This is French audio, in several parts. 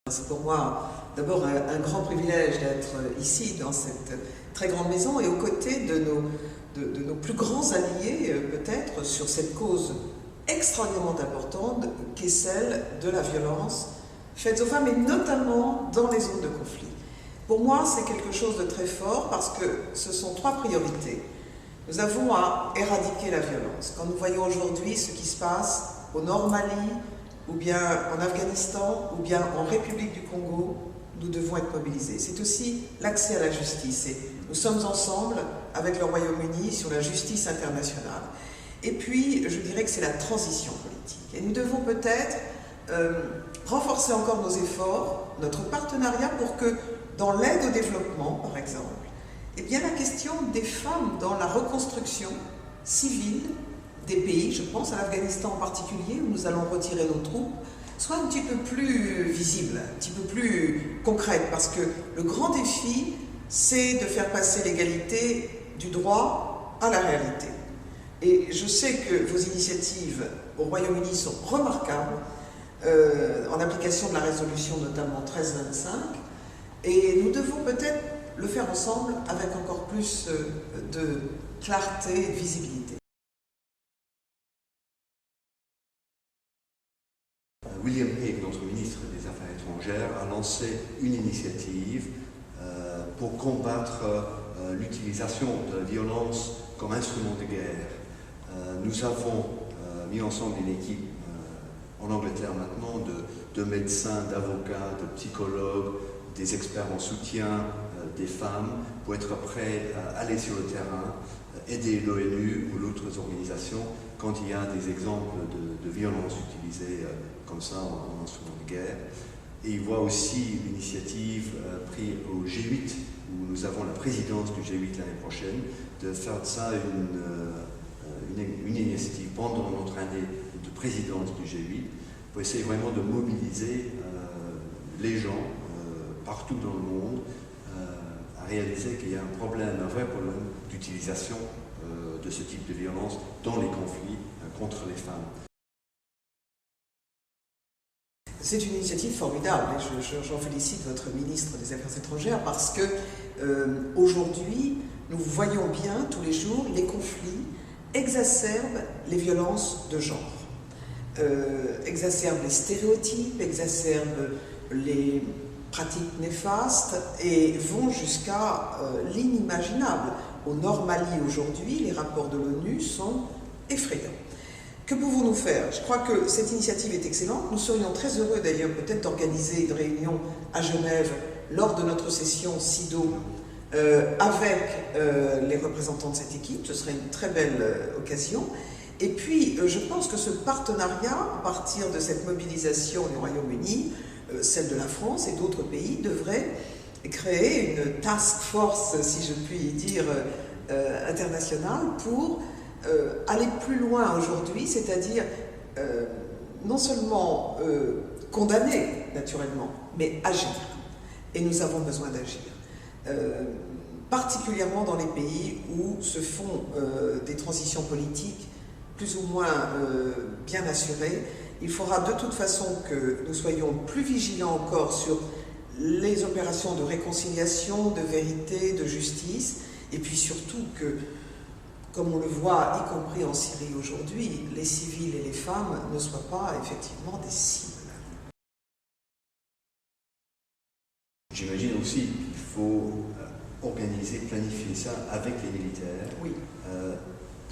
C'est pour moi d'abord un grand privilège d'être ici dans cette très grande maison et aux côtés de nos plus grands alliés peut-être sur cette cause extraordinairement importante qu'est celle de la violence faite aux femmes et notamment dans les zones de conflit. Pour moi c'est quelque chose de très fort parce que ce sont trois priorités. Nous avons à éradiquer la violence. Quand nous voyons aujourd'hui ce qui se passe au Nord Mali, ou bien en Afghanistan, ou bien en République du Congo, nous devons être mobilisés. C'est aussi l'accès à la justice. Et nous sommes ensemble avec le Royaume-Uni sur la justice internationale. Et puis, je dirais que c'est la transition politique. Et nous devons peut-être renforcer encore nos efforts, notre partenariat pour que, dans l'aide au développement, par exemple, eh bien, la question des femmes dans la reconstruction civile des pays, je pense à l'Afghanistan en particulier, où nous allons retirer nos troupes, soit un petit peu plus visible, un petit peu plus concrète, parce que le grand défi, c'est de faire passer l'égalité du droit à la réalité. Et je sais que vos initiatives au Royaume-Uni sont remarquables, en application de la résolution notamment 1325, et nous devons peut-être le faire ensemble avec encore plus de clarté et de visibilité. William Hague, notre ministre des Affaires étrangères, a lancé une initiative pour combattre l'utilisation de la violence comme instrument de guerre. Nous avons mis ensemble une équipe en Angleterre maintenant de médecins, d'avocats, de psychologues, des experts en soutien des femmes pour être prêts à aller sur le terrain, aider l'ONU ou d'autres organisations quand il y a des exemples de violence utilisée comme ça en instrument de guerre. Et il voit aussi l'initiative prise au G8, où nous avons la présidence du G8 l'année prochaine, de faire de ça une initiative pendant notre année de présidence du G8, pour essayer vraiment de mobiliser les gens partout dans le monde à réaliser qu'il y a un problème, un vrai problème d'utilisation de ce type de violence dans les conflits contre les femmes. C'est une initiative formidable et j'en félicite votre ministre des Affaires étrangères parce que aujourd'hui, nous voyons bien tous les jours les conflits exacerbent les violences de genre, exacerbent les stéréotypes, exacerbent les pratiques néfastes et vont jusqu'à l'inimaginable. Au Nord Mali aujourd'hui, les rapports de l'ONU sont effrayants. Que pouvons-nous faire? Je crois que cette initiative est excellente. Nous serions très heureux d'ailleurs peut-être d'organiser une réunion à Genève lors de notre session SIDO avec les représentants de cette équipe. Ce serait une très belle occasion. Et puis, je pense que ce partenariat, à partir de cette mobilisation du Royaume-Uni, celle de la France et d'autres pays, devrait créer une task force, si je puis dire, internationale pour aller plus loin aujourd'hui, c'est-à-dire non seulement condamner naturellement, mais agir. Et nous avons besoin d'agir. Particulièrement dans les pays où se font des transitions politiques plus ou moins bien assurées. Il faudra de toute façon que nous soyons plus vigilants encore sur les opérations de réconciliation, de vérité, de justice, et puis surtout que, comme on le voit, y compris en Syrie aujourd'hui, les civils et les femmes ne soient pas effectivement des cibles. J'imagine aussi qu'il faut organiser, planifier ça avec les militaires, oui.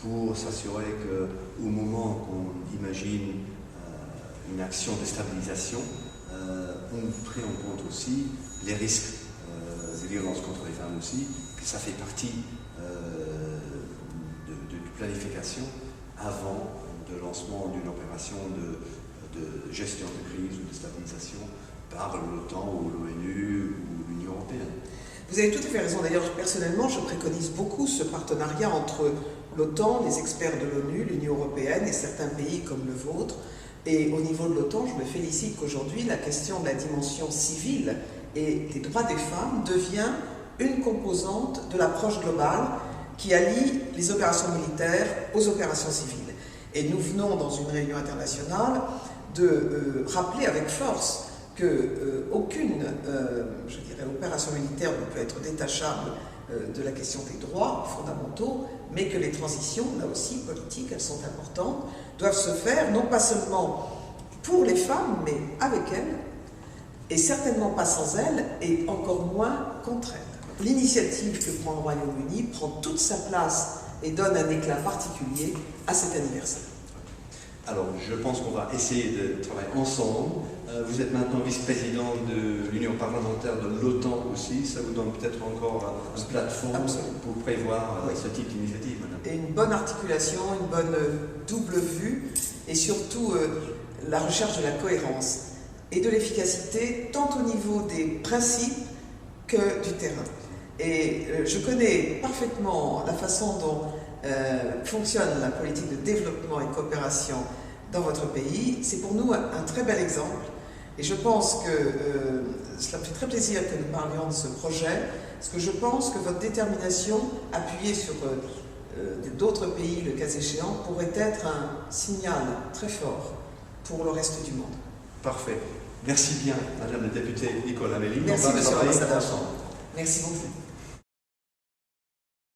Pour s'assurer qu'au moment qu'on imagine une action de stabilisation, on prenne en compte aussi les risques des violences contre les femmes aussi, que ça fait partie de planification avant le lancement d'une opération de gestion de crise ou de stabilisation par l'OTAN ou l'ONU ou l'Union européenne. Vous avez tout à fait raison. D'ailleurs, personnellement, je préconise beaucoup ce partenariat entre l'OTAN, les experts de l'ONU, l'Union européenne et certains pays comme le vôtre. Et au niveau de l'OTAN, je me félicite qu'aujourd'hui, la question de la dimension civile et des droits des femmes devient une composante de l'approche globale qui allie les opérations militaires aux opérations civiles. Et nous venons, dans une réunion internationale, de rappeler avec force qu'aucune je dirais, opération militaire ne peut être détachable de la question des droits fondamentaux, mais que les transitions, là aussi politiques, elles sont importantes, doivent se faire non pas seulement pour les femmes, mais avec elles, et certainement pas sans elles, et encore moins contre elles. L'initiative que prend le Royaume-Uni prend toute sa place et donne un éclat particulier à cet anniversaire. Alors, je pense qu'on va essayer de travailler ensemble. Vous êtes maintenant vice-président de l'Union parlementaire de l'OTAN aussi. Ça vous donne peut-être encore une plateforme Absolument. pour prévoir Oui. ce type d'initiative, madame. Et une bonne articulation, une bonne double vue, et surtout la recherche de la cohérence et de l'efficacité, tant au niveau des principes que du terrain. Et je connais parfaitement la façon dont fonctionne la politique de développement et coopération dans votre pays. C'est pour nous un très bel exemple. Et je pense que cela me fait très plaisir que nous parlions de ce projet, parce que je pense que votre détermination, appuyée sur d'autres pays, le cas échéant, pourrait être un signal très fort pour le reste du monde. Parfait. Merci bien, madame la députée Nicole Amélie. Merci, On va monsieur travailler l'ambassadeur. ensemble. Merci beaucoup.